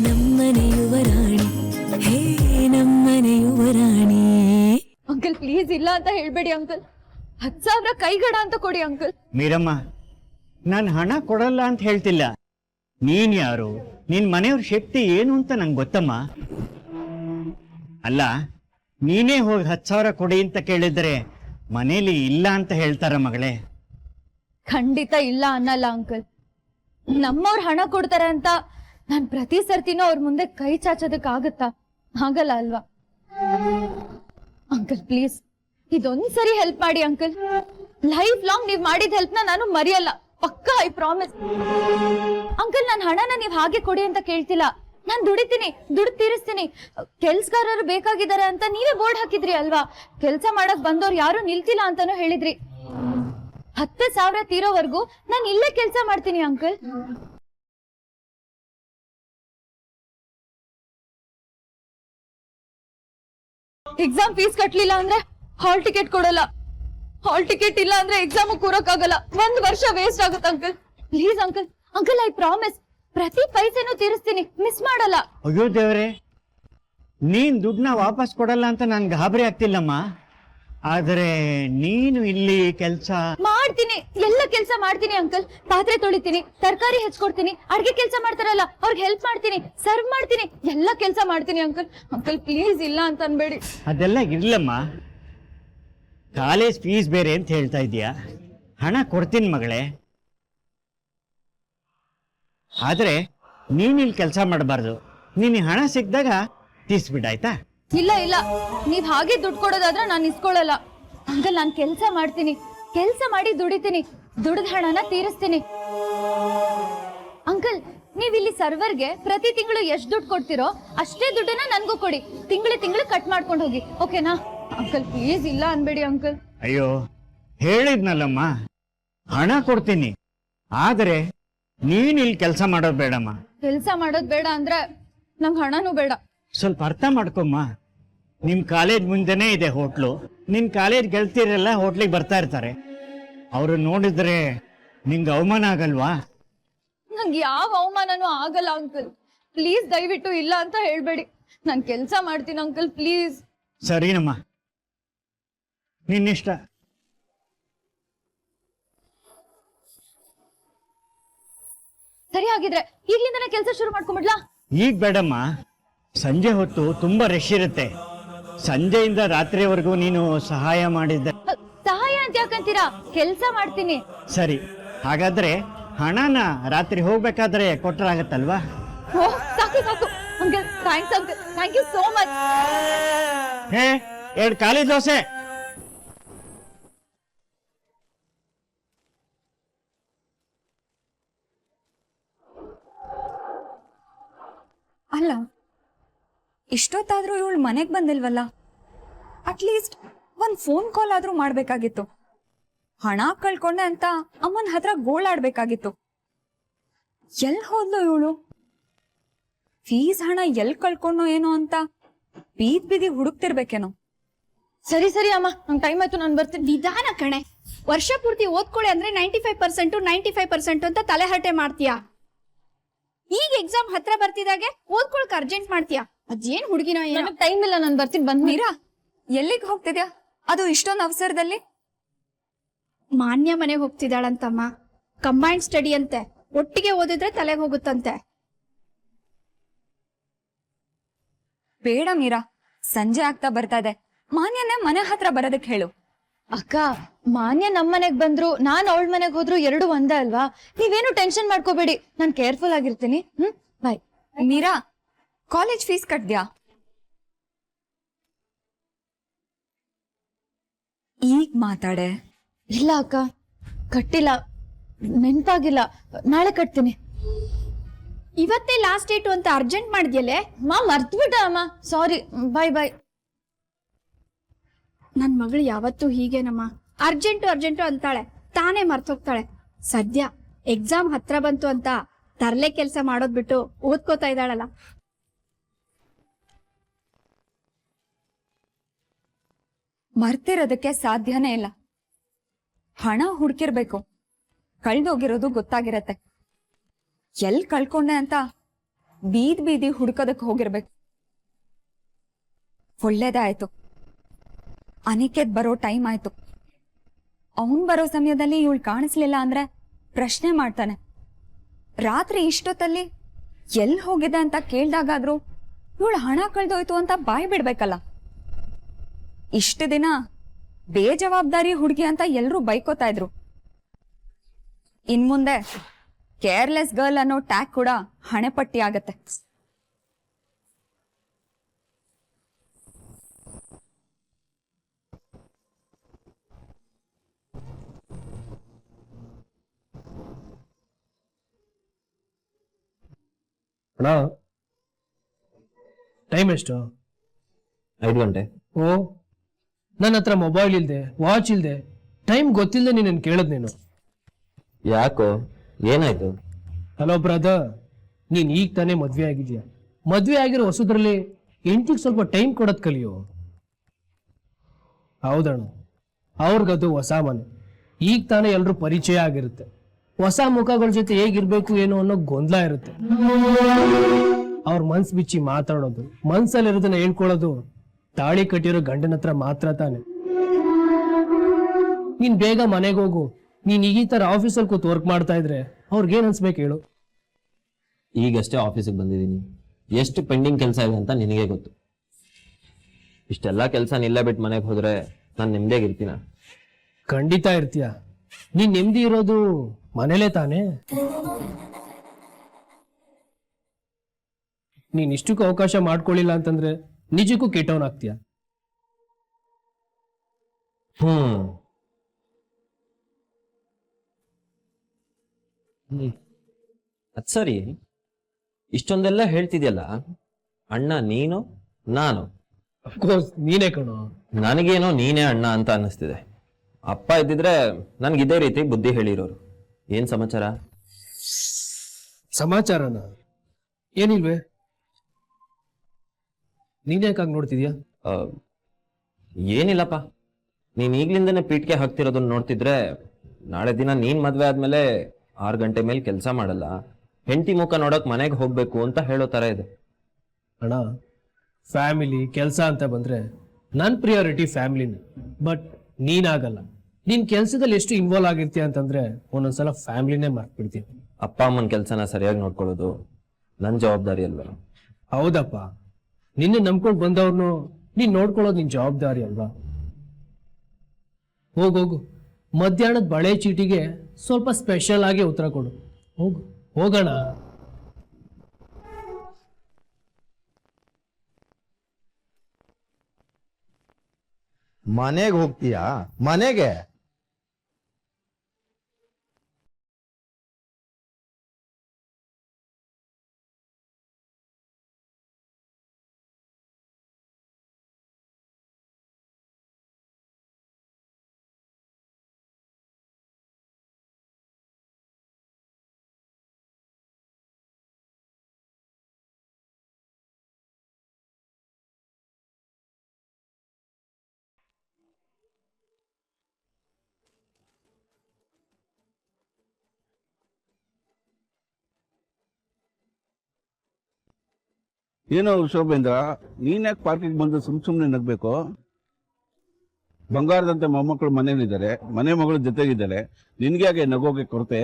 ನಮ್ಮನೆ ಯುವರಾಣಿ ಹೇ ನಮ್ಮನೆ ಯುವರಾಣಿ. Uncle please ಇಲ್ಲ ಅಂತ ಹೇಳ್ಬೇಡಿ ಅಂಕಲ್. 10,000 ಕೈಗಡ ಅಂತ ಕೊಡಿ ಅಂಕಲ್. ಮೀರಮ್ಮ, ನಾನು ಹಣ ಕೊಡಲ್ಲ ಅಂತ ಹೇಳ್ತಿಲ್ಲ. ನೀನ್ ಯಾರು, ನಿನ್ ಮನೆಯವ್ರ ಶಕ್ತಿ ಏನು ಅಂತ ನಂಗೆ ಗೊತ್ತಮ್ಮ. ಅಲ್ಲ, ನೀನೇ ಹೋಗಿ 10,000 ಕೊಡಿ ಅಂತ ಕೇಳಿದ್ರೆ ಮನೇಲಿ ಇಲ್ಲ ಅಂತ ಹೇಳ್ತಾರ ಮಗಳೇ. ಖಂಡಿತ ಇಲ್ಲ ಅನ್ನಲ್ಲ ಅಂಕಲ್. ನಮ್ಮವ್ರ ಹಣ ಕೊಡ್ತಾರೆ ಅಂತ ನಾನ್ ಪ್ರತಿ ಸರ್ತಿನೂ ಅವ್ರ ಮುಂದೆ ಕೈ ಚಾಚೋದಕ್ಕಾಗತ್ತಾ? ಆಗಲ್ಲ ಅಲ್ವಾ ಅಂಕಲ್? ಪ್ಲೀಸ್ ಇದೊಂದ್ಸರಿ ಹೆಲ್ಪ್ ಮಾಡಿ ಅಂಕಲ್. ಲೈಫ್ ಲಾಂಗ್ ನೀವ್ ಮಾಡಿದ ಹೆಲ್ಪ್ ನಾನು ಮರೆಯಲ್ಲ, ಪಕ್ಕಾ, ಐ ಪ್ರಾಮಿಸ್. ಅಂಕಲ್, ನನ್ ಹಣನ ನೀವ್ ಹಾಗೆ ಕೊಡಿ ಅಂತ ಕೇಳ್ತಿಲ್ಲ. ನಾನ್ ದುಡಿತೀನಿ, ದುಡ್ಡು ತೀರಿಸ್ತೀನಿ. ಕೆಲ್ಸಗಾರರು ಬೇಕಾಗಿದ್ದಾರೆ ಅಂತ ನೀವೇ ಬೋರ್ಡ್ ಹಾಕಿದ್ರಿ ಅಲ್ವಾ? ಕೆಲ್ಸ ಮಾಡಕ್ ಬಂದವ್ರು ಯಾರು ನಿಲ್ತಿಲ್ಲ ಅಂತಾನು ಹೇಳಿದ್ರಿ. 10,000 ತೀರೋವರೆಗೂ ನಾನು ಇಲ್ಲೇ ಕೆಲ್ಸ ಮಾಡ್ತೀನಿ ಅಂಕಲ್. ಎಕ್ಸಾಮ್ ಫೀಸ್ ಕಟ್ಲಿಲ್ಲ ಅಂದ್ರೆ ಹಾಲ್ ಟಿಕೆಟ್ ಕೊಡಲ್ಲ. ಹಾಲ್ ಟಿಕೆಟ್ ಇಲ್ಲ ಅಂದ್ರೆ ಎಕ್ಸಾಮ್ ಕೂರಕ್ಕಾಗಲ್ಲ. 1 ವರ್ಷ ವೇಸ್ಟ್ ಆಗುತ್ತೆ uncle. Please uncle, uncle I promise, ಪ್ರತಿ ಪೈಸೆನೂ ತೀರಿಸ್ತೀನಿ, ಮಿಸ್ ಮಾಡಲ್ಲ. ಅಯ್ಯೋ ದೇವ್ರೆ, ನೀನ್ ದುಡ್ಡನ್ನ ವಾಪಸ್ ಕೊಡಲ್ಲ ಅಂತ ನನ್ ಗಾಬರಿ ಆಗ್ತಿಲ್ಲಮ್ಮ. ಆದ್ರೆ ನೀನು ಇಲ್ಲಿ ಕೆಲ್ಸ ಮಾಡ್ತೀನಿ, ಎಲ್ಲ ಕೆಲ್ಸ ಮಾಡ್ತೀನಿ ಅಂಕಲ್. ಪಾತ್ರೆ ತೊಳಿತೀನಿ, ತರಕಾರಿ ಹೆಚ್ಕೊಡ್ತೀನಿ, ಅಡ್ಗೆ ಕೆಲ್ಸ ಮಾಡ್ತಾರಲ್ಲ ಅವ್ರಿಗೆ ಹೆಲ್ಪ್ ಮಾಡ್ತೀನಿ, ಸರ್ವ್ ಮಾಡ್ತೀನಿ, ಎಲ್ಲ ಕೆಲ್ಸ ಮಾಡ್ತೀನಿ ಅಂಕಲ್. ಅಂಕಲ್ ಪ್ಲೀಸ್ ಇಲ್ಲ ಅಂತ ಅನ್ಬೇಡಿ. ಅದೆಲ್ಲ ಇರ್ಲಮ್ಮ. ಕಾಲೇಜ್ ಫೀಸ್ ಬೇರೆ ಅಂತ ಹೇಳ್ತಾ ಇದೀಯಾ. ಹಣ ಕೊಡ್ತೀನಿ ಮಗಳೇ, ಆದ್ರೆ ನೀನ್ ಇಲ್ಲಿ ಕೆಲಸ ಮಾಡಬಾರ್ದು. ನೀನ್ ಹಣ ಸಿಕ್ಕಿದಾಗ ತೀಸ್ಬಿಡಾಯ್ತಾ? ಇಲ್ಲ ಇಲ್ಲ, ನೀವ್ ಹಾಗೆ ದುಡ್ಡು ಕೊಡೋದಾದ್ರೆ ನಾನು ಇಸ್ಕೊಳ್ಳಲ್ಲ ಅಂಕಲ್. ನಾನು ಕೆಲ್ಸ ಮಾಡ್ತೀನಿ, ಕೆಲ್ಸ ಮಾಡಿ ದುಡಿತೀನಿ, ದುಡ್ದ ಹಣನ ತೀರಿಸ್ತೀನಿ ಅಂಕಲ್. ನೀವ್ ಇಲ್ಲಿ ಸರ್ವರ್ಗೆ ಪ್ರತಿ ತಿಂಗಳು ಎಷ್ಟು ದುಡ್ಡು ಕೊಡ್ತಿರೋ ಅಷ್ಟೇ ದುಡ್ಡನ್ನ ನನ್ಗೂ ಕೊಡಿ. ತಿಂಗಳು ಕಟ್ ಮಾಡ್ಕೊಂಡು ಹೋಗಿ, ಓಕೆನಾ ಅಂಕಲ್? ಪ್ಲೀಸ್ ಇಲ್ಲ ಅನ್ಬೇಡಿ ಅಂಕಲ್. ಅಯ್ಯೋ, ಹೇಳಿದ್ನಲ್ಲಮ್ಮ, ಹಣ ಕೊಡ್ತೀನಿ, ಆದ್ರೆ ನೀನ್ ಇಲ್ಲಿ ಕೆಲಸ ಮಾಡೋದು ಬೇಡಮ್ಮ. ಕೆಲ್ಸ ಮಾಡೋದ್ ಬೇಡ ಅಂದ್ರೆ ನಂಗ್ ಹಣನೂ ಬೇಡ. ಸ್ವಲ್ಪ ಅರ್ಥ ಮಾಡ್ಕೊಮ್ಮ. ನಿಮ್ ಕಾಲೇಜ್ ಮುಂದೆನೇ ಇದೆ ಹೋಟ್ಲು. ನಿನ್ ಕಾಲೇಜ್ ಗೆಲ್ತಿರೆಲ್ಲ ಹೋಟ್ಲಿಗೆ ಬರ್ತಾ ಇರ್ತಾರೆ. ಅವ್ರು ನೋಡಿದ್ರೆ ನಿಂಗೆ ಅವಮಾನ ಆಗಲ್ವಾ? ನಂಗೆ ಯಾವ ಅವಮಾನನೂ ಆಗಲ್ಲ ಅಂಕಲ್. ಪ್ಲೀಸ್ ದಯವಿಟ್ಟು ಇಲ್ಲ ಅಂತ ಹೇಳ್ಬೇಡಿ. ನಾನ್ ಕೆಲ್ಸ ಮಾಡ್ತೀನಿ ಅಂಕಲ್, ಪ್ಲೀಸ್. ಸರಿನಮ್ಮ, ನಿನ್ನಿಷ್ಟ. ಸರಿ, ಹಾಗಿದ್ರೆ ಈಗ್ಲಿಂದನೇ ಕೆಲಸ ಶುರು ಮಾಡ್ಕೊಂಡ್ಬಿಡ್ಲಾ? ಈಗ ಬೇಡಮ್ಮ, ಸಂಜೆ ಹೊತ್ತು ತುಂಬಾ ರಶ್ ಇರುತ್ತೆ. ಸಂಜೆಯಿಂದ ರಾತ್ರಿವರೆಗೂ ನೀನು ಸಹಾಯ ಮಾಡಿದ್ದ. ಸಹಾಯ ಅಂತ ಯಾಕಂತೀರಾ? ಕೆಲ್ಸ ಮಾಡ್ತೀನಿ. ಸರಿ, ಹಾಗಾದ್ರೆ ಹಣನ ರಾತ್ರಿ ಹೋಗ್ಬೇಕಾದ್ರೆ ಕೊಟ್ಟರಾಗತ್ತಲ್ವಾ? ಸಾಕು ಸಾಕು uncle. Thanks uncle, thank you so much. ಹೇ, 2 ಖಾಲಿ ದೋಸೆ. ಅಲ್ಲ, ಇಷ್ಟೊತ್ತಾದ್ರೂ ಇವಳು ಮನೆಗೆ ಬಂದಿಲ್ವಲ್ಲ? ಅಟ್ಲೀಸ್ಟ್ ಒಂದ್ ಫೋನ್ ಕಾಲ್ ಆದ್ರೂ ಮಾಡ್ಬೇಕಾಗಿತ್ತು. ಹಣ ಕಳ್ಕೊಂಡೆ ಅಂತ ಅಮ್ಮನ ಹತ್ರ ಗೋಳಾಡ್ಬೇಕಾಗಿತ್ತು. ಎಲ್ ಹೋದ್ಲು ಇವಳು? ಫೀಸ್ ಹಣ ಎಲ್ ಕಳ್ಕೊಂಡೋ ಏನೋ ಅಂತ ಬೀದ್ ಬೀದಿ ಹುಡುಕ್ತಿರ್ಬೇಕೇನೋ. ಸರಿ ಸರಿ ಅಮ್ಮ, ನಂಗೆ ಟೈಮ್ ಆಯ್ತು, ನಾನು ಬರ್ತೀನಿ. ನಿಧಾನ ಕಣೆ. ವರ್ಷ ಪೂರ್ತಿ ಓದ್ಕೊಳ್ಳಿ ಅಂದ್ರೆ 95% ಅಂತ ತಲೆ ಹರಟೆ ಮಾಡ್ತೀಯಾ? ಈಗ ಎಕ್ಸಾಮ್ ಹತ್ರ ಬರ್ತಿದಾಗೆ ಓದ್ಕೊಳಕ್ ಅರ್ಜೆಂಟ್ ಮಾಡ್ತೀಯಾ? ಅದೇನ್ ಹುಡುಗಿನ? ನನಗೆ ಟೈಮ್ ಇಲ್ಲ, ನಾನು ಬರ್ತೀನಿ. ಬಂದ್ ಮೀರಾ, ಎಲ್ಲಿಗೆ ಹೋಗ್ತಿದ್ಯಾ? ಅದು ಇಷ್ಟೊಂದು ಅವಸರದಲ್ಲಿ? ಮಾನ್ಯ ಮನೆಗೆ ಹೋಗ್ತಿದ್ದಾಳಂತಮ್ಮ. ಕಂಬೈನ್ಡ್ ಸ್ಟಡಿ ಅಂತೆ, ಒಟ್ಟಿಗೆ ಓದಿದ್ರೆ ತಲೆಗೆ ಹೋಗುತ್ತಂತೆ. ಬೇಡ ಮೀರಾ, ಸಂಜೆ ಆಗ್ತಾ ಬರ್ತಾ ಇದೆ. ಮಾನ್ಯನೇ ಮನೆ ಹತ್ರ ಬರೋದಕ್ಕೆ ಹೇಳು. ಅಕ್ಕ, ಮಾನ್ಯ ನಮ್ಮನೆಗ್ ಬಂದ್ರು, ನಾನ್ ಅವಳ ಮನೆಗ್ ಹೋದ್ರು, ಎರಡು ಒಂದೇ ಅಲ್ವಾ? ನೀವೇನು ಟೆನ್ಷನ್ ಮಾಡ್ಕೋಬೇಡಿ, ನಾನ್ ಕೇರ್ಫುಲ್ ಆಗಿರ್ತೀನಿ. ಬಾಯ್. ಮೀರಾ, ಕಾಲೇಜ್ ಫೀಸ್ ಕಟ್ದ್ಯಾ? ಈಗ ಮಾತಾಡೆ. ಇಲ್ಲ ಅಕ್ಕ, ಕಟ್ಟಿಲ್ಲ, ನೆನ್ಪಾಗಿಲ್ಲ, ನಾಳೆ ಕಟ್ತೀನಿ. ಇವತ್ತೇ ಲಾಸ್ಟ್ ಡೇಟು ಅಂತ ಅರ್ಜೆಂಟ್ ಮಾಡಿದ್ಯಲ್ಲೇ? ಮರ್ತ್ಬಿಟ್ಟ ಅಮ್ಮ, ಸಾರಿ. ಬಾಯ್ ಬಾಯ್. ನನ್ ಮಗಳು ಯಾವತ್ತೂ ಹೀಗೇನಮ್ಮ, ಅರ್ಜೆಂಟು ಅಂತಾಳೆ, ತಾನೇ ಮರ್ತೋಗ್ತಾಳೆ. ಸದ್ಯ ಎಕ್ಸಾಮ್ ಹತ್ರ ಬಂತು ಅಂತ ತರ್ಲೆ ಕೆಲ್ಸ ಮಾಡೋದ್ ಬಿಟ್ಟು ಓದ್ಕೋತಾ ಇದ್ದಾಳಲ್ಲ. ಮರ್ತಿರೋದಕ್ಕೆ ಸಾಧ್ಯನೇ ಇಲ್ಲ. ಹಣ ಹುಡುಕಿರ್ಬೇಕು, ಕಳ್ದೋಗಿರೋದು ಗೊತ್ತಾಗಿರತ್ತೆ. ಎಲ್ ಕಳ್ಕೊಂಡೆ ಅಂತ ಬೀದಿ ಹುಡ್ಕೋದಕ್ಕೆ ಹೋಗಿರ್ಬೇಕು. ಒಳ್ಳೇದೇ ಆಯ್ತು, ಅನಿಕೇತ್ ಬರೋ ಟೈಮ್ ಆಯ್ತು. ಅವನ್ ಬರೋ ಸಮಯದಲ್ಲಿ ಇವಳು ಕಾಣಿಸ್ಲಿಲ್ಲ ಅಂದ್ರೆ ಪ್ರಶ್ನೆ ಮಾಡ್ತಾನೆ. ರಾತ್ರಿ ಇಷ್ಟೊತ್ತಲ್ಲಿ ಎಲ್ಲಿ ಹೋಗಿದೆ ಅಂತ ಕೇಳ್ದಾಗಾದ್ರೂ ಇವಳು ಹಣ ಕಳ್ದೋಯ್ತು ಅಂತ ಬಾಯ್ ಬಿಡ್ಬೇಕಲ್ಲ. ಇಷ್ಟು ದಿನ ಬೇಜವಾಬ್ದಾರಿ ಹುಡುಗಿ ಅಂತ ಎಲ್ರೂ ಬೈಕೋತಾ ಇದ್ರು. ಇನ್ಮುಂದೆ ಕೇರ್ಲೆಸ್ ಗರ್ಲ್ ಅನ್ನೋ ಟ್ಯಾಗ್ ಕೂಡ ಹಣೆಪಟ್ಟಿ ಆಗತ್ತೆ. ಅಣ್ಣ, ಟೈಮ್ ಎಷ್ಟು? 5 ಗಂಟೆ. ಓ, ನನ್ನ ಹತ್ರ ಮೊಬೈಲ್ ಇಲ್ದೆ, ವಾಚ್ ಇಲ್ದೆ, ಟೈಮ್ ಗೊತ್ತಿಲ್ಲದೆ ನೀನು ಕೇಳದ್ ನೀನು. ಯಾಕೋ, ಏನಾಯ್ತು? ಹಲೋ ಬ್ರದರ್, ನೀನ್ ಈಗ ತಾನೇ ಮದ್ವೆ ಆಗಿದ್ಯಾ. ಮದ್ವೆ ಆಗಿರೋ ಹೊಸದ್ರಲ್ಲಿ ಹೆಂಡತಿಗೆ ಸ್ವಲ್ಪ ಟೈಮ್ ಕೊಡೋದ್ ಕಲಿಯೋ. ಹೌದಣ್ಣ, ಅವ್ರಿಗದು ಹೊಸ ಮನೆ. ಈಗ ತಾನೇ ಎಲ್ರೂ ಪರಿಚಯ ಆಗಿರುತ್ತೆ. ಹೊಸ ಮುಖಗಳ ಜೊತೆ ಹೇಗಿರ್ಬೇಕು ಏನು ಅನ್ನೋ ಗೊಂದಲ ಇರುತ್ತೆ. ಅವ್ರ ಮನ್ಸ್ ಬಿಚ್ಚಿ ಮಾತಾಡೋದು, ಮನ್ಸಲ್ಲಿರೋದನ್ನ ಹೇಳ್ಕೊಳ್ಳೋದು ತಾಳಿ ಕಟ್ಟಿರೋ ಗಂಡನ ಹತ್ರ ಮಾತ್ರ ತಾನೆ. ನೀನ್ ಬೇಗ ಮನೆಗೆ ಹೋಗು. ನೀನ್ ಈ ತರ ಆಫೀಸಲ್ಲಿ ಕೂತ್ ವರ್ಕ್ ಮಾಡ್ತಾ ಇದ್ರೆ ಅವ್ರಿಗೇನ್ ಅನ್ಸ್ಬೇಕು ಹೇಳು? ಈಗಷ್ಟೇ ಆಫೀಸಿಗೆ ಬಂದಿದ್ದೀನಿ. ಎಷ್ಟು ಪೆಂಡಿಂಗ್ ಕೆಲಸ ಇದೆ ಅಂತ ನಿನಗೆ ಗೊತ್ತು. ಇಷ್ಟೆಲ್ಲ ಕೆಲಸ ನಿಲ್ಲ ಬಿಟ್ಟು ಮನೆಗೆ ಹೋದ್ರೆ ನಾನು ನೆಮ್ಮದಿಯಾಗಿರ್ತೀನ? ಖಂಡಿತ ಇರ್ತೀಯ. ನೀನ್ ನೆಮ್ಮದಿ ಇರೋದು ಮನೇಲೇ ತಾನೇ. ನೀನ್ ಇಷ್ಟಕ್ಕೂ ಅವಕಾಶ ಮಾಡ್ಕೊಳ್ಳಿಲ್ಲ ಅಂತಂದ್ರೆ ನಿಜಕ್ಕೂ ಕೆಟ್ಟವನಾಗ್ತೀಯ. ಅದ್ ಸರಿ, ಇಷ್ಟೊಂದೆಲ್ಲ ಹೇಳ್ತಿದ್ಯಲ್ಲ, ಅಣ್ಣ ನೀನು ನಾನು? ಅಫ್ಕೋರ್ಸ್ ನೀನೇ ಕಣೋ. ನನಗೇನೋ ನೀನೇ ಅಣ್ಣ ಅಂತ ಅನ್ನಿಸ್ತಿದೆ. ಅಪ್ಪ ಇದ್ದಿದ್ರೆ ನನ್ಗಿದೇ ರೀತಿ ಬುದ್ಧಿ ಹೇಳಿರೋರು. ಏನ್ ಸಮಾಚಾರ? ಸಮಾಚಾರನ ಏನಿಲ್ವೇ? ನೀನ್ಯಾಕಾಗ ನೋಡ್ತಿದ್ಯಾ? ಏನಿಲ್ಲಪ್ಪ, ನೀನ್ ಈಗ್ಲಿಂದನೇ ಪೀಠ್ಗೆ ಹಾಕ್ತಿರೋದನ್ನ ನೋಡ್ತಿದ್ರೆ ನಾಳೆ ದಿನ ನೀನ್ ಮದ್ವೆ ಆದ್ಮೇಲೆ 6 ಗಂಟೆ ಮೇಲೆ ಕೆಲಸ ಮಾಡಲ್ಲ, ಹೆಂಡತಿ ಮುಖ ನೋಡಕ್ ಮನೆಗೆ ಹೋಗ್ಬೇಕು ಅಂತ ಹೇಳೋ ತರ ಇದೆ. ಅಣ್ಣ, ಫ್ಯಾಮಿಲಿ ಕೆಲಸ ಅಂತ ಬಂದ್ರೆ ನನ್ ಪ್ರಿಯಾರಿಟಿ ಫ್ಯಾಮಿಲಿನೇ. ಬಟ್ ನೀನಾಗಲ್ಲ. ನೀನ್ ಕೆಲ್ಸದಲ್ಲಿ ಎಷ್ಟು ಇನ್ವಾಲ್ವ್ ಆಗಿರ್ತೀಯ ಅಂತಂದ್ರೆ ಒಂದೊಂದ್ಸಲ ಫ್ಯಾಮಿಲಿನೇ ಮರ್ತ್ಬಿಡ್ತೀನಿ. ಅಪ್ಪ ಅಮ್ಮನ ಕೆಲಸನ ಸರಿಯಾಗಿ ನೋಡ್ಕೊಳ್ಳೋದು ನನ್ ಜವಾಬ್ದಾರಿ ಅಲ್ವಾ? ಹೌದಪ್ಪ, ನಿನ್ನೆ ನಂಬ್ಕೊಂಡು ಬಂದವ್ರನ್ನು ನೀನ್ ನೋಡ್ಕೊಳ್ಳೋದು ನಿನ್ ಜವಾಬ್ದಾರಿ ಅಲ್ವಾ? ಹೋಗೋಗು, ಮಧ್ಯಾಹ್ನದ ಬಳೆ ಚೀಟಿಗೆ ಸ್ವಲ್ಪ ಸ್ಪೆಷಲ್ ಆಗಿ ಉತ್ತರ ಕೊಡು. ಹೋಗೋಣ. ಮನೆಗೆ ಹೋಗ್ತೀಯಾ? ಮನೆಗೆ? ಏನೋ ಶೋಭೇಂದ್ರ, ನೀನ್ ಯಾಕೆ ಪಾರ್ಕಿಗೆ ಬಂದು ಸುಮ್ನೆ ನಗ್ಬೇಕು? ಬಂಗಾರದಂತೆ ಮೊಮ್ಮಕ್ಕಳು ಮನೇಲಿದ್ದಾರೆ, ಮನೆ ಮಗಳು ಜೊತೆಗಿದ್ದಾರೆ, ನಿನ್ಗೆ ಯಾಕೆ ನಗೋಕೆ ಕೊರತೆ?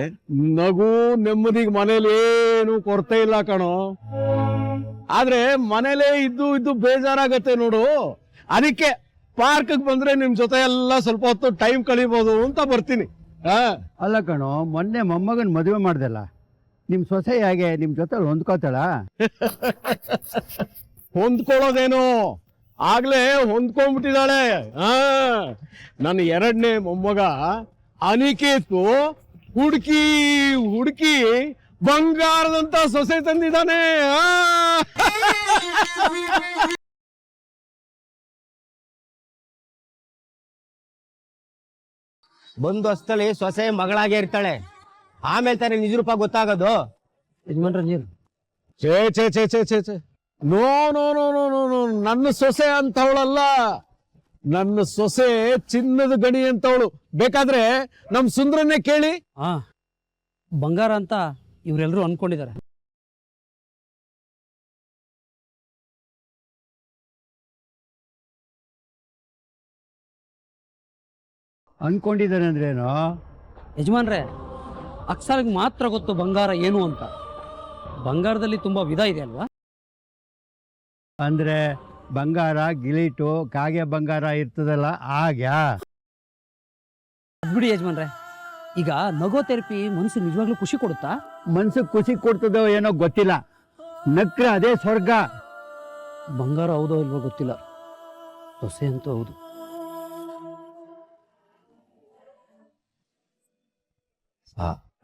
ನಗು ನೆಮ್ಮದಿಗೆ ಮನೇಲಿ ಏನು ಕೊರತೆ ಇಲ್ಲ ಕಣೋ. ಆದ್ರೆ ಮನೇಲೇ ಇದ್ದು ಬೇಜಾರಾಗತ್ತೆ ನೋಡು. ಅದಕ್ಕೆ ಪಾರ್ಕ್ ಬಂದ್ರೆ ನಿಮ್ ಜೊತೆ ಎಲ್ಲ ಸ್ವಲ್ಪ ಹೊತ್ತು ಟೈಮ್ ಕಳಿಬಹುದು ಅಂತ ಬರ್ತೀನಿ. ಅಲ್ಲ ಕಣೋ, ಮೊನ್ನೆ ಮೊಮ್ಮಗನ್ ಮದುವೆ ಮಾಡ್ದಲ್ಲ, ನಿಮ್ ಸೊಸೆ ಹೇಗೆ ನಿಮ್ ಜೊತೆ ಹೊಂದ್ಕೋತಾಳ? ಹೊಂದ್ಕೊಳ್ಳೋದೇನು, ಆಗ್ಲೇ ಹೊಂದ್ಕೊಂಡ್ಬಿಟ್ಟಿದ್ದಾಳೆ. ನನ್ನ 2ನೇ ಮೊಮ್ಮಗ ಅನಿಕೇತು ಹುಡುಕಿ ಬಂಗಾರದಂತ ಸೊಸೆ ತಂದಿದ್ದಾನೆ. ಬಂದು ಹೊಸ್ತಳಿ ಸೊಸೆ ಮಗಳಾಗೆ ಇರ್ತಾಳೆ, ಆಮೇಲೆ ತಾನೇ ನಿಜ ರೂಪ ಗೊತ್ತಾಗೋದು. ಯಜಮಾನ್ರ ನೀರು. ಛೇ ಛೇ ಛೇ ಛೇ ಛೇ ಛೇ, no no no no no no, ನನ್ನ ಸೊಸೆ ಅಂತವಳಲ್ಲ. ನನ್ನ ಸೊಸೆ ಚಿನ್ನದ ಗಣಿ ಅಂತವಳು. ಬೇಕಾದ್ರೆ ನಮ್ ಸುಂದ್ರನ್ನೇ ಕೇಳಿ. ಬಂಗಾರ ಅಂತ ಇವರೆಲ್ಲರೂ ಅನ್ಕೊಂಡಿದ್ದಾರೆ. ಅನ್ಕೊಂಡಿದ್ದಾನೆ ಅಂದ್ರೇನು? ಯಜಮಾನ್ರೆ, ಅಕ್ಷರ್ಗೆ ಮಾತ್ರ ಗೊತ್ತು ಬಂಗಾರ ಏನು ಅಂತ. ಬಂಗಾರದಲ್ಲಿ ತುಂಬಾ ವಿಧ ಇದೆ ಅಲ್ವಾ? ಅಂದ್ರೆ ಬಂಗಾರ, ಗಿಲೀಟು, ಕಾಗೆ ಬಂಗಾರ ಇರ್ತದಲ್ಲ ಆಗ್ಯಾ? ಬಿಡಿ ಯಜಮಾನ್ರೆ, ಈಗ ನಗೋ ಥೆರಪಿ ಮನಸ್ಸು ನಿಜವಾಗ್ಲೂ ಖುಷಿ ಕೊಡುತ್ತಾ? ಮನ್ಸಿಗೆ ಖುಷಿ ಕೊಡ್ತದೋ ಏನೋ ಗೊತ್ತಿಲ್ಲ, ನಕ್ರೆ ಅದೇ ಸ್ವರ್ಗ. ಬಂಗಾರ ಹೌದೋ ಇಲ್ವೋ ಗೊತ್ತಿಲ್ಲ, ಸೊಸೆ ಅಂತೂ ಹೌದು.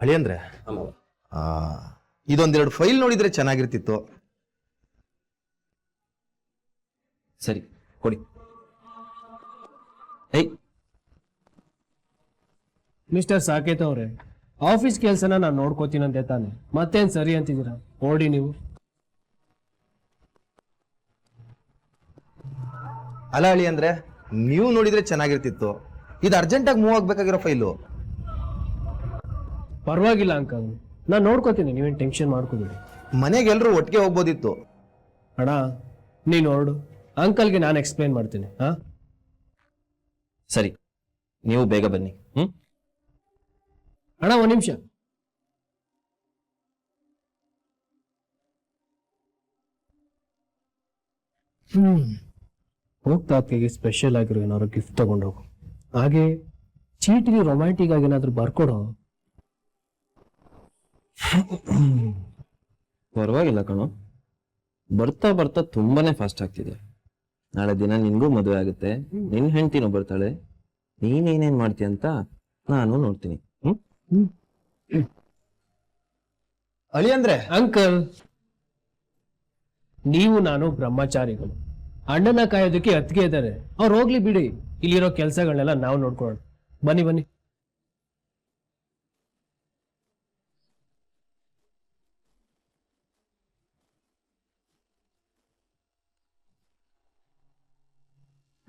ಅಳಿಯಂದ್ರೆ ಇದೊಂದೆರಡು ಫೈಲ್ ನೋಡಿದ್ರೆ ಚೆನ್ನಾಗಿರ್ತಿತ್ತು. ಸರಿ ಕೊಡಿ. ಏಯ್, ಮಿಸ್ಟರ್ ಸಾಕೇತ್ ಅವ್ರೆ, ಆಫೀಸ್ ಕೆಲ್ಸನ ನಾನು ನೋಡ್ಕೋತೀನಂತೆ ತಾನೆ, ಮತ್ತೇನ್ ಸರಿ ಅಂತಿದ್ದೀರಾ? ಓಡಿ ನೀವು. ಅಲ್ಲ ಅಳಿಯಂದ್ರೆ, ನೀವು ನೋಡಿದ್ರೆ ಚೆನ್ನಾಗಿರ್ತಿತ್ತು. ಇದು ಅರ್ಜೆಂಟಾಗಿ ಮೂವ್ ಆಗ್ಬೇಕಾಗಿರೋ ಫೈಲು. ಪರವಾಗಿಲ್ಲ ಅಂಕಲ್, ನಾನು ನೋಡ್ಕೋತೀನಿ, ನೀವೇನು ಟೆನ್ಷನ್ ಮಾಡ್ಕೋಬೇಡಿ. ಮನೆಗೆ ಎಲ್ರು ಒಟ್ಟಿಗೆ ಹೋಗ್ಬೋದಿತ್ತು. ಅಣ್ಣ ನೀನು ಹೊರಡು, ಅಂಕಲ್ಗೆ ನಾನು ಎಕ್ಸ್ಪ್ಲೇನ್ ಮಾಡ್ತೀನಿ. ಹಾ ಸರಿ, ನೀವು ಬೇಗ ಬನ್ನಿ. ಅಣ್ಣ ಒಂದ್ ನಿಮಿಷ. ಹೋಗ್ತಾ ಅದಕ್ಕೆ ಸ್ಪೆಷಲ್ ಆಗಿರೋ ಏನಾದ್ರು ಗಿಫ್ಟ್ ತಗೊಂಡೋಗು. ಹಾಗೆ ಚೀಟಿಗೆ ರೊಮ್ಯಾಂಟಿಕ್ ಆಗಿ ಏನಾದ್ರು ಬರ್ಕೊಡೋ. ಪರವಾಗಿಲ್ಲ ಕಣೋ, ಬರ್ತಾ ಬರ್ತಾ ತುಂಬಾನೇ ಫಾಸ್ಟ್ ಆಗ್ತಿದೆ. ನಾಳೆ ದಿನ ನಿನ್ಗೂ ಮದುವೆ ಆಗುತ್ತೆ, ನಿನ್ ಹೆಂಡತಿನೂ ಬರ್ತಾಳೆ. ನೀನೇನೇನ್ ಮಾಡ್ತೀಯ ಅಂತ ನಾನು ನೋಡ್ತೀನಿ. ಅಳಿಯಂದ್ರೆ, ಅಂಕಲ್, ನೀವು ನಾನು ಬ್ರಹ್ಮಚಾರಿಗಳು, ಅಣ್ಣನ ಕಾಯೋದಕ್ಕೆ ಅತ್ತಿಗೆ ಇದ್ದಾರೆ, ಅವ್ರು ಹೋಗ್ಲಿ ಬಿಡಿ. ಇಲ್ಲಿರೋ ಕೆಲಸಗಳನ್ನೆಲ್ಲ ನಾವು ನೋಡ್ಕೊಳ್ಳೋಣ. ಬನ್ನಿ ಬನ್ನಿ.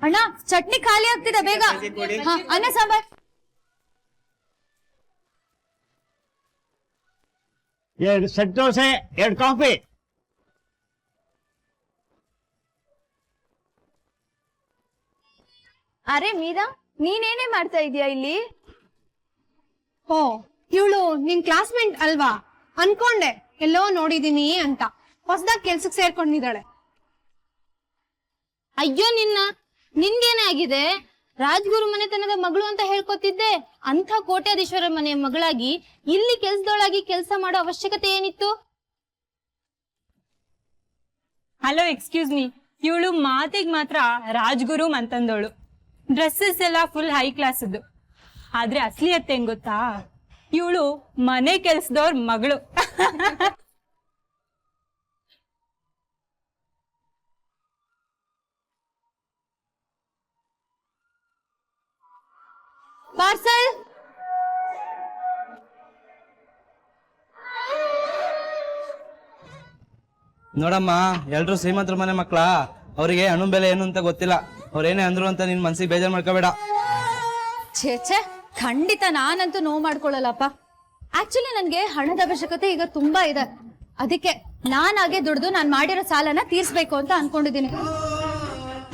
ಅಣ್ಣ ಚಟ್ನಿ ಖಾಲಿ ಆಗ್ತಿದೆ, ಬೇಗ. ಹಾ, ಅನ್ನ ಸಾಂಬಾರ್. ಎರಡು ಸೆಟ್ ದೋಸೆ, ಎರಡು ಕಾಫಿ. ಅರೆ ಮೀರಾ, ನೀನೇನೇ ಮಾಡ್ತಾ ಇದೀಯಾ ಇಲ್ಲಿ? ಓ, ಇವಳು ನಿನ್ ಕ್ಲಾಸ್ಮೇಟ್ ಅಲ್ವಾ? ಅನ್ಕೊಂಡೆ ಎಲ್ಲೋ ನೋಡಿದೀನಿ ಅಂತ. ಹೊಸದಾಗಿ ಕೆಲ್ಸಕ್ಕೆ ಸೇರ್ಕೊಂಡಿದ್ದಾಳೆ. ಅಯ್ಯೋ ನಿನ್ಗೇನೆ ಆಗಿದೆ? ರಾಜ್ಗುರು ಮನೆತನದ ಮಗಳು ಅಂತ ಹೇಳ್ಕೊತಿದ್ದೆ. ಅಂಥ ಕೋಟ್ಯಾಧೀಶ್ವರ ಮನೆಯ ಮಗಳಾಗಿ ಇಲ್ಲಿ ಕೆಲ್ಸದೊಳಗಿ ಕೆಲಸ ಮಾಡೋ ಅವಶ್ಯಕತೆ ಏನಿತ್ತು? Hello, excuse me. ಇವಳು ಮಾತಿಗೆ ಮಾತ್ರ ರಾಜ್ಗುರು ಅಂತಂದವಳು. ಡ್ರೆಸ್ಸಸ್ ಎಲ್ಲ ಫುಲ್ ಹೈ ಕ್ಲಾಸ್ದು. ಆದ್ರೆ ಅಸಲಿಯತ್ತೆ ಏನ್ ಗೊತ್ತಾ? ಇವಳು ಮನೆ ಕೆಲ್ಸದವ್ರ ಮಗಳು. ಪಾರ್ಸಲ್. ನೋಡಮ್ಮ, ಎಲ್ರು ಶ್ರೀಮಂತರ ಮನೆ ಮಕ್ಳ, ಅವರಿಗೆ ಹಣ್ಣು ಬೆಲೆ ಏನು ಅಂತ ಗೊತ್ತಿಲ್ಲ. ಅವ್ರೇನೇ ಅಂದ್ರು ಅಂತ ನಿನ್ ಮನ್ಸಿಗೆ ಬೇಜಾರ್ ಮಾಡ್ಕೋಬೇಡ. ಛೇ ಛೇ, ಖಂಡಿತ ನಾನಂತೂ ನೋವು ಮಾಡ್ಕೊಳ್ಳಲ್ಲಪ್ಪ. ಆಕ್ಚುಲಿ ನನ್ಗೆ ಹಣದ ಅವಶ್ಯಕತೆ ಈಗ ತುಂಬಾ ಇದೆ. ಅದಕ್ಕೆ ನಾನಾಗೆ ದುಡ್ದು ನಾನು ಮಾಡಿರೋ ಸಾಲನ ತೀರ್ಸ್ಬೇಕು ಅಂತ ಅನ್ಕೊಂಡಿದ್ದೀನಿ.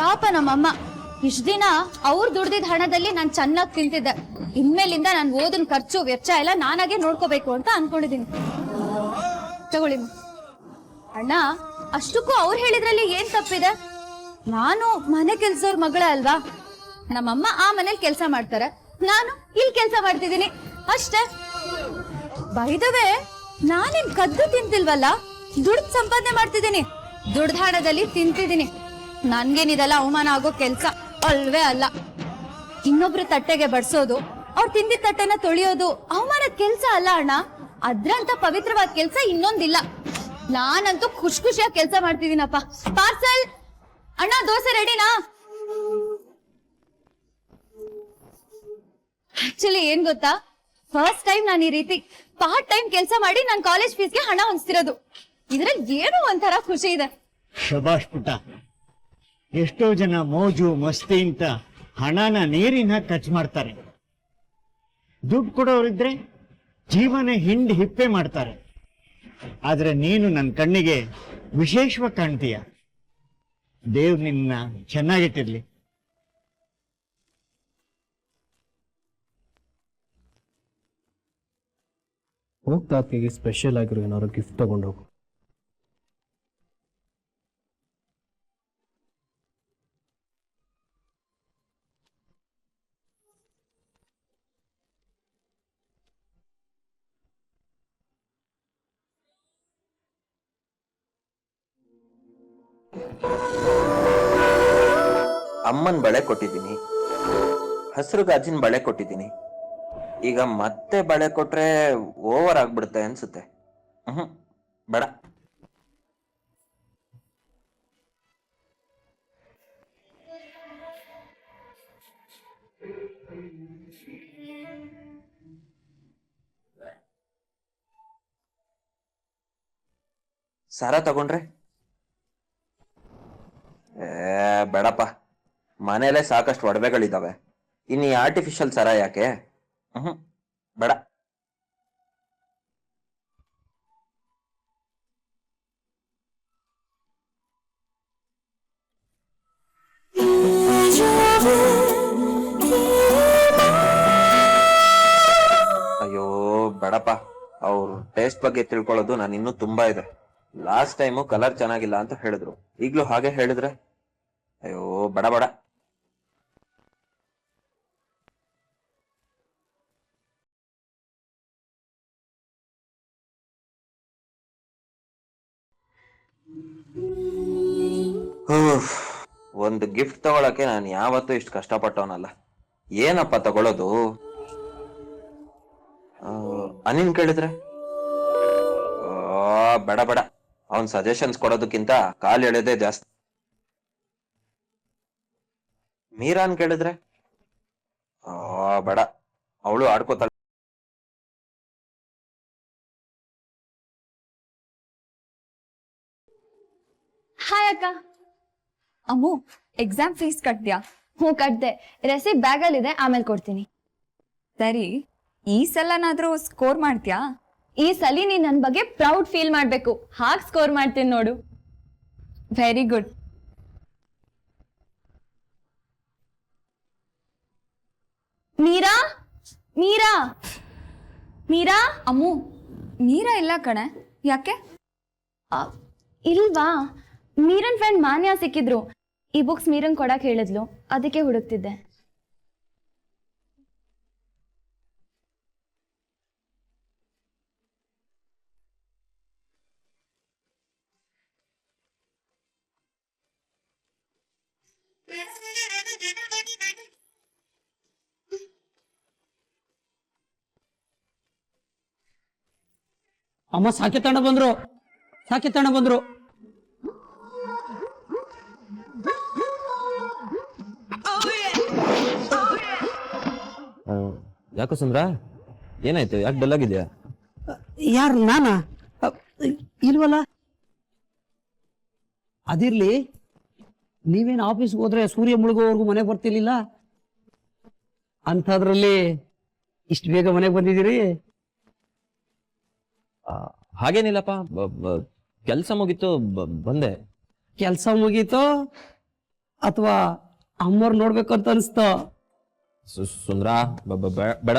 ಪಾಪ ನಮ್ಮಮ್ಮ ಇಷ್ಟ ದಿನ ಅವ್ರು ದುಡ್ದಿದ್ ಹಣದಲ್ಲಿ ನಾನು ಚೆನ್ನಾಗಿ ತಿಂತಿದ್ದೆ. ಇನ್ಮೇಲಿಂದ ನಾನು ಓದಿನ ಖರ್ಚು ವೆಚ್ಚ ಎಲ್ಲ ನಾನಾಗೆ ನೋಡ್ಕೋಬೇಕು ಅಂತ ಅನ್ಕೊಂಡಿದ್ದೀನಿ. ತಗೊಳ್ಳಿ ಅಣ್ಣ. ಅಷ್ಟಕ್ಕೂ ಅವ್ರು ಹೇಳಿದ್ರಲ್ಲಿ ಏನ್ ತಪ್ಪಿದೆ? ನಾನು ಮನೆ ಕೆಲ್ಸವ್ರ ಮಗಳ ಅಲ್ವಾ? ನಮ್ಮಮ್ಮ ಆ ಮನೇಲಿ ಕೆಲಸ ಮಾಡ್ತಾರೆ, ನಾನು ಇಲ್ಲಿ ಕೆಲಸ ಮಾಡ್ತಿದ್ದೀನಿ ಅಷ್ಟೇ. ಬೈದವೇ ನಾನೇನ್ ಕದ್ದು ತಿಂತಿಲ್ವಲ್ಲ, ದುಡ್ಡು ಸಂಪಾದನೆ ಮಾಡ್ತಿದ್ದೀನಿ, ದುಡ್ಡ ಹಣದಲ್ಲಿ ತಿಂತಿದ್ದೀನಿ. ನನ್ಗೇನಿದೆಲ್ಲ ಅವಮಾನ ಆಗೋ ಕೆಲ್ಸ ಅಲ್ವೇ ಅಲ್ಲ. ಇನ್ನೊಬ್ರ ತಟ್ಟೆಗೆ ಬಡ್ಸೋದು, ಅವ್ರು ತಿಂದಿದ್ದ ತಟ್ಟೆನ ತೊಳೆಯೋದು ಅವಮಾನದ ಕೆಲ್ಸ ಅಲ್ಲ ಅಣ್ಣ. ಅದ್ರಂತ ಪವಿತ್ರವಾದ ಕೆಲ್ಸ ಇನ್ನೊಂದಿಲ್ಲ. ನಾನಂತೂ ಖುಷಿಯಾಗಿ ಕೆಲಸ ಮಾಡ್ತಿದ್ದೀನಪ್ಪ. ಪಾರ್ಸಲ್. ಅಣ್ಣ ದೋಸೆ ರೆಡಿನಾ? ಆಕ್ಚುಲಿ ಏನ್ ಗೊತ್ತಾ, ಫಸ್ಟ್ ಟೈಮ್ ನಾನು ಈ ರೀತಿ ಪಾರ್ಟ್ ಟೈಮ್ ಕೆಲಸ ಮಾಡಿ ನನ್ನ ಕಾಲೇಜ್ ಫೀಸ್ಗೆ ಹಣ ಹೊಂದಿಸ್ತಿರೋದು. ಇದ್ರಲ್ಲಿ ಏನೋ ಒಂಥರ ಖುಷಿ ಇದೆ. ಶಬಾಷ್ ಪುಟ್ಟ. ಎಷ್ಟೋ ಜನ ಮೋಜು ಮಸ್ತಿ ಅಂತ ಹಣನ ನೀರಿನ ಖರ್ಚು ಮಾಡ್ತಾರೆ. ದುಡ್ಡು ಕೊಡೋರಿದ್ರೆ ಜೀವನ ಹಿಂಡಿ ಹಿಪ್ಪೆ ಮಾಡ್ತಾರೆ. ಆದ್ರೆ ನೀನು ನನ್ನ ಕಣ್ಣಿಗೆ ವಿಶೇಷವಾಗಿ ಕಾಣ್ತೀಯ. ದೇವ್ರು ನಿನ್ನ ಚೆನ್ನಾಗಿಟ್ಟಿರ್ಲಿ. ಹೋಗ್ತಾತ್ಗೆ ಸ್ಪೆಷಲ್ ಆಗಿರೋ ಏನಾದ್ರು ಗಿಫ್ಟ್ ತಗೊಂಡೋಗು. ಅಮ್ಮನ್ ಬಳೆ ಕೊಟ್ಟಿದ್ದೀನಿ, ಹಸಿರು ಗಾಜಿನ ಬಳೆ ಕೊಟ್ಟಿದ್ದೀನಿ. ಈಗ ಮತ್ತೆ ಬಳೆ ಕೊಟ್ರೆ ಓವರ್ ಆಗ್ಬಿಡುತ್ತೆ ಅನ್ಸುತ್ತೆ. ಬೇಡ. ಸಾರ ತಗೊಂಡ್ರೆ ಬೇಡಪ್ಪ, ಮನೇಲೆ ಸಾಕಷ್ಟು ಒಡವೆಗಳಿದಾವೆ. ಇನ್ನು ಈ ಆರ್ಟಿಫಿಷಿಯಲ್ ಸರ ಯಾಕೆ? ಬೇಡ. ಅಯ್ಯೋ ಬೇಡಪ್ಪ, ಅವ್ರ ಟೇಸ್ಟ್ ಬಗ್ಗೆ ತಿಳ್ಕೊಳ್ಳೋದು ನಾನು ಇನ್ನೂ ತುಂಬಾ ಇದೆ. ಲಾಸ್ಟ್ ಟೈಮು ಕಲರ್ ಚೆನ್ನಾಗಿಲ್ಲ ಅಂತ ಹೇಳಿದ್ರು, ಈಗ್ಲೂ ಹಾಗೆ ಹೇಳಿದ್ರೆ ಅಯ್ಯೋ ಬೇಡ ಬೇಡ. ಒಂದು ಗಿಫ್ಟ್ ತಗೊಳಕ್ಕೆ ನಾನು ಯಾವತ್ತೂ ಇಷ್ಟು ಕಷ್ಟಪಟ್ಟವನಲ್ಲ. ಏನಪ್ಪ ತಗೊಳ್ಳೋದು? ಅನಿನ್ ಕೇಳಿದ್ರೆ ಬೇಡ ಬೇಡ, ಅವನ್ ಸಜೆಷನ್ಸ್ ಕೊಡೋದಕ್ಕಿಂತ ಕಾಲ್ ಎಳೆಯೋದೇ ಜಾಸ್ತಿ. ಮೀರಾನ್ ಕೇಳಿದ್ರೆ ಬೇಡ, ಅವಳು ಆಡ್ಕೋತಾಳೆ. ಹಾಯ್ ಅಕ್ಕ. ಅಮ್ಮು, ಎಕ್ಸಾಮ್ ಫೀಸ್ ಕಟ್ದ್ಯಾ? ಹ್ಞೂ ಕಟ್ದೆ, ರೆಸಿಪ್ಟ್ ಬ್ಯಾಗಲ್ಲಿದೆ, ಆಮೇಲೆ ಕೊಡ್ತೀನಿ. ಸರಿ, ಈ ಸಲನಾದ್ರೂ ಸ್ಕೋರ್ ಮಾಡ್ತೀಯಾ? ಈ ಸಲ ನೀನ್ ನನ್ನ ಬಗ್ಗೆ ಪ್ರೌಡ್ ಫೀಲ್ ಮಾಡ್ಬೇಕು, ಹಾಗೆ ಸ್ಕೋರ್ ಮಾಡ್ತೀನಿ ನೋಡು. Very good. ಮೀರಾ ಮೀರಾ ಮೀರಾ. ಅಮ್ಮು, ಮೀರಾ ಇಲ್ಲ ಕಣೆ, ಯಾಕೆ? ಇಲ್ವಾ? ಮೀರನ್ ಫ್ರೆಂಡ್ ಮಾನ್ಯ ಸಿಕ್ಕಿದ್ರು, ಈ ಬುಕ್ಸ್ ಮೀರನ್ ಕೊಡಕ್ ಹೇಳಿದ್ಲು, ಅದಕ್ಕೆ ಹುಡುಕ್ತಿದ್ದೆ. ಅಮ್ಮ ಸಾಕಿತಣ್ಣ ಬಂದ್ರು, ಸಾಕಿತಣ್ಣ ಬಂದ್ರು. ಯಾಕೋ ಸುಂದ್ರ, ಏನಾಯ್ತು? ಯಾಕೆ ಡಲ್ ಆಗಿದ್ಯಾ? ಯಾರು, ನಾನಾ? ಇಲ್ವಲ್ಲ. ಅದಿರ್ಲಿ, ನೀವೇನು ಆಫೀಸ್ಗೆ ಹೋದ್ರೆ ಸೂರ್ಯ ಮುಳುಗೋವರೆಗೂ ಮನೆಗೆ ಬರ್ತಿರ್ಲಿಲ್ಲ, ಅಂಥದ್ರಲ್ಲಿ ಇಷ್ಟು ಬೇಗ ಮನೆಗೆ ಬಂದಿದ್ದೀರಿ? ಹಾಗೇನಿಲ್ಲಪ್ಪ, ಕೆಲಸ ಮುಗೀತು ಬಂದೆ. ಕೆಲಸ ಮುಗೀತೋ ಅಥವಾ ಅಮ್ಮವ್ರು ನೋಡ್ಬೇಕು ಅಂತ ಅನಿಸ್ತೋ? ಸುಂದ್ರ ಬೇಡ.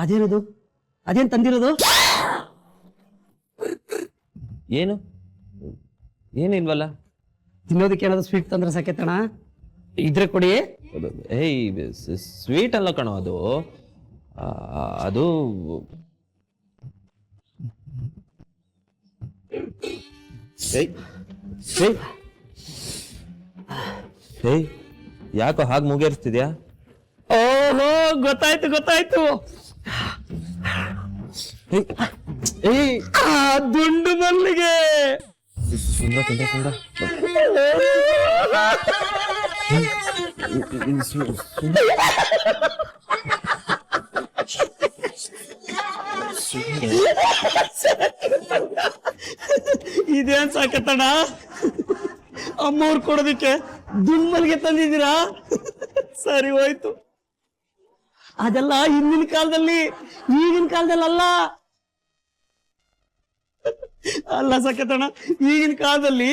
ಅದೇನದು? ಅದೇನ್ ತಂದಿರೋದು? ಏನು ಏನಿಲ್ವಲ್ಲ. ತಿನ್ನೋದಕ್ಕೆ ಏನಾದ್ರು ಸ್ವೀಟ್ ತಂದ್ರೆ ಸಾಕೇತಣ, ಇದ್ರೆ ಕೊಡಿ. ಏಯ್, ಸ್ವೀಟ್ ಅಲ್ಲ ಕಣೋ, ಅದು ಅದು ಯಾಕೋ ಹಾಗೆ ಮುಗೇರಿಸ್ತಿದ್ಯಾ? ಓಹೋ, ಗೊತ್ತಾಯ್ತು ಗೊತ್ತಾಯ್ತು. ದುಂಡು ಮಲ್ಲಿಗೆ. ಇದೇನ್ ಸಾಕತ್ತಣ, ಅಮ್ಮವ್ರು ಕೊಡೋದಿಕ್ಕೆ ದುಂಡು ಮಲ್ಲಿಗೆ ತಂದಿದ್ದೀರಾ? ಸರಿ ಹೋಯ್ತು. ಅದೆಲ್ಲ ಹಿಂದಿನ ಕಾಲದಲ್ಲಿ, ಈಗಿನ ಕಾಲದಲ್ಲ. ಅಲ್ಲ ಸಾಕತ್ತಣ್ಣ, ಈಗಿನ ಕಾಲದಲ್ಲಿ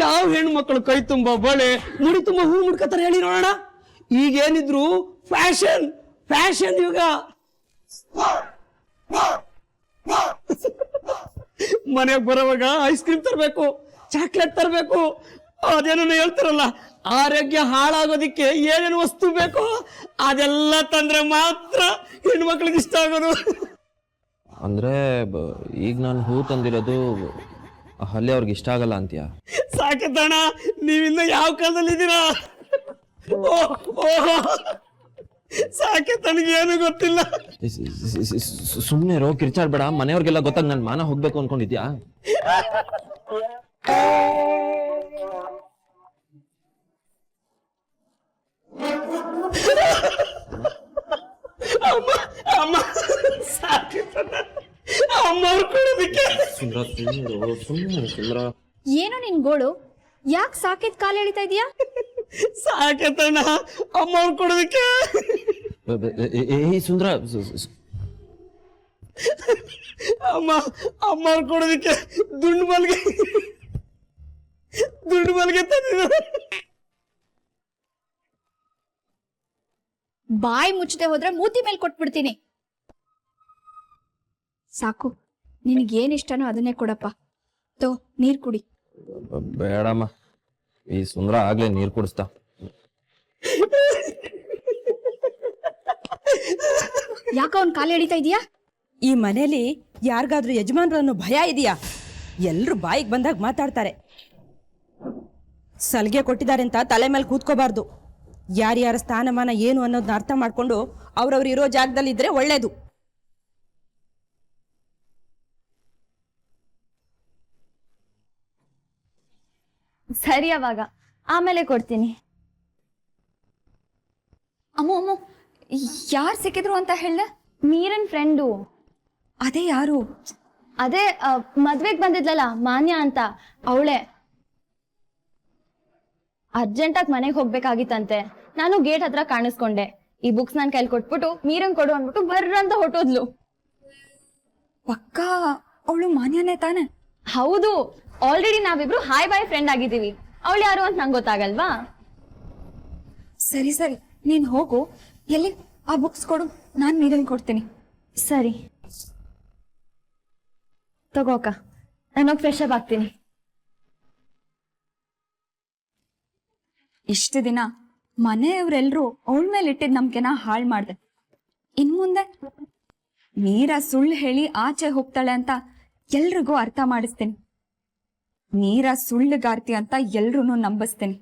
ಯಾವ ಹೆಣ್ಣು ಮಕ್ಕಳು ಕೈ ತುಂಬ ಬಳೆ, ಮುಡಿ ತುಂಬ ಹೂ ಮುಡ್ಕತಾರೆ ಹೇಳಿ ನೋಡೋಣ. ಈಗೇನಿದ್ರು ಫ್ಯಾಷನ್ ಫ್ಯಾಷನ್ ಯುಗ. ಮನೆಗೆ ಬರೋವಾಗ ಐಸ್ ಕ್ರೀಮ್ ತರಬೇಕು, ಚಾಕ್ಲೇಟ್ ತರಬೇಕು, ಅದೇನೋ ಹೇಳ್ತಾರಲ್ಲ ಆರೋಗ್ಯ ಹಾಳಾಗೋದಿಕ್ಕೆ ಏನೇನು ವಸ್ತು ಬೇಕೋ ಅದೆಲ್ಲ ತಂದ್ರೆ ಮಾತ್ರ ಹೆಣ್ಮಕ್ಳಿಗೆ ಇಷ್ಟ ಆಗೋದು. ಅಂದ್ರೆ ಈಗ ನಾನು ಹೂ ತಂದಿರೋದು ಅಲ್ಲಿ ಅವ್ರಿಗೆ ಇಷ್ಟ ಆಗಲ್ಲ ಅಂತೀಯ? ಸಾಕತ್ತಣ್ಣ, ನೀವಿನ್ನ ಯಾವ ಕಾಲದಲ್ಲಿ ಇದ್ದೀರಾ? ಸಾಕೆ, ತನಗೆ ಏನು ಗೊತ್ತಿಲ್ಲ. ಸುಮ್ಮನೆ ರೋ ಕಿರ್ಚಾಡ್ಬೇಡ, ಮನೆಯವ್ರಿಗೆಲ್ಲ ಗೊತ್ತಾಗ ನನ್ ಮಾನ ಹೋಗ್ಬೇಕು ಅನ್ಕೊಂಡಿದ್ಯಾ? ಅಮ್ಮ ಸಾಕತ್ತಣ್ಣ, ಅಮ್ಮವ್ರು ಕೊಡೋದಕ್ಕೆ. ಸುಂದ್ರ ಏನು ನಿನ್ ಗೋಳು? ಯಾಕೆ ಸಾಕಿದ್ ಕಾಲು ಎಳಿತಾ ಇದೀಯಾ? ಸಾಕತ್ತಣ್ಣ, ಅಮ್ಮವ್ರು ಕೊಡೋದಕ್ಕೆ. ಸುಂದ್ರ ಅಮ್ಮವ್ರು ಕೊಡೋದಕ್ಕೆ ದುಂಡು ಮಲ್ಗೆ ತಂದಿದ್ದಾರೆ. ಬಾಯಿ ಮುಚ್ಚದೆ ಹೋದ್ರೆ ಮೂತಿ ಮೇಲೆ ಕೊಟ್ಬಿಡ್ತೀನಿ. ಸಾಕು, ನಿನಗೇನ್ ಇಷ್ಟನೋ ಅದನ್ನೇ ಕೊಡಪ್ಪ. ತೋ, ನೀರ್ ಕುಡಿ. ಬೇಡಮ್ಮ, ಈ ಸುಂದ್ರ ಆಗ್ಲೇ ನೀರ್ ಕುಡಿಸ್ತಾ. ಯಾಕ ಅವ್ನ್ ಕಾಲು ಎಳಿತಾ ಇದೀಯಾ? ಈ ಮನೇಲಿ ಯಾರಿಗಾದ್ರೂ ಯಜಮಾನ್ರು ಅನ್ನೋ ಭಯ ಇದೆಯಾ? ಎಲ್ರು ಬಾಯಿಗೆ ಬಂದಾಗ ಮಾತಾಡ್ತಾರೆ. ಸಲಿಗೆ ಕೊಟ್ಟಿದ್ದಾರೆ ಅಂತ ತಲೆ ಮೇಲೆ ಕೂತ್ಕೋಬಾರ್ದು. ಯಾರ್ಯಾರ ಸ್ಥಾನಮಾನ ಏನು ಅನ್ನೋದನ್ನ ಅರ್ಥ ಮಾಡ್ಕೊಂಡು ಅವ್ರವ್ರು ಇರೋ ಜಾಗದಲ್ಲಿ ಇದ್ರೆ ಒಳ್ಳೇದು. ಸರಿ, ಅವಾಗ ಆಮೇಲೆ ಕೊಡ್ತೀನಿ. ಅಮ್ಮ ಯಾರು ಸಿಕ್ಕಿದ್ರು ಅಂತ ಹೇಳ್ದೆ? ಮೀರನ್ ಫ್ರೆಂಡು. ಅದೇ ಯಾರು? ಅದೇ ಮದ್ವೆಗ್ ಬಂದಿದ್ಲಲ್ಲ ಮಾನ್ಯ ಅಂತ, ಅವಳೆ. ಅರ್ಜೆಂಟಾಗಿ ಮನೆಗೆ ಹೋಗ್ಬೇಕಾಗಿತ್ತಂತೆ. ನಾನು ಗೇಟ್ ಹತ್ರ ಕಾಣಿಸ್ಕೊಂಡೆ. ಈ ಬುಕ್ಸ್ ನನ್ ಕೈಲಿ ಕೊಟ್ಬಿಟ್ಟು ಮೀರಂಗ್ ಕೊಡು ಅಂದ್ಬಿಟ್ಟು ಬರ್ರ ಅಂತ ಹೊಟ್ಟೋದ್ಲು. ಪಕ್ಕ ಅವಳು ಮಾನ್ಯನೇ ತಾನೆ? ಹೌದು, ಆಲ್ರೆಡಿ ನಾವಿಬ್ರು ಹಾಯ್ ಬಾಯ್ ಫ್ರೆಂಡ್ ಆಗಿದ್ದೀವಿ. ಅವಳು ಯಾರು ಅಂತ ನಂಗೆ ಗೊತ್ತಾಗಲ್ವಾ? ಸರಿ ಸರಿ, ನೀನ್ ಹೋಗು. ಎಲ್ಲಿ ಆ ಬುಕ್ಸ್ ಕೊಡು, ನಾನ್ ಮೀರನ್ ಕೊಡ್ತೀನಿ. ಸರಿ ತಗೋಕ, ನಾನೋಗಿ ಫ್ರೆಶ್ ಅಪ್ ಆಗ್ತೀನಿ. ಇಷ್ಟು ದಿನ ಮನೆಯವರೆಲ್ರೂ ಅವಳ ಮೇಲೆ ಇಟ್ಟಿದ್ ನಂಬಿಕೆನ ಹಾಳು ಮಾಡ್ದೆ. ಇನ್ ಮುಂದೆ ಮೀರಾ ಸುಳ್ಳು ಹೇಳಿ ಆಚೆ ಹೋಗ್ತಾಳೆ ಅಂತ ಎಲ್ರಿಗೂ ಅರ್ಥ ಮಾಡಿಸ್ತೀನಿ. ಮೀರಾ ಸುಳ್ಳುಗಾರ್ತಿ ಅಂತ ಎಲ್ರೂ ನಂಬಿಸ್ತೀನಿ.